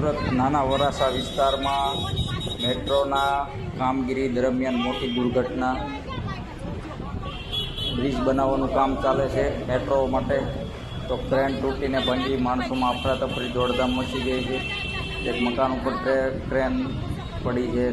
સુરત નાના વરાસા વિસ્તારમાં મેટ્રોના કામગીરી દરમિયાન મોટી દુર્ઘટના. બ્રિજ બનાવવાનું કામ ચાલે છે મેટ્રો માટે, તો ક્રેન તૂટીને ભાંગી માણસોમાં અફરાતફરી દોડધામ મચી ગઈ છે. એક મકાન ઉપર ક્રેન પડી છે.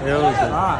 એવું છે. હા.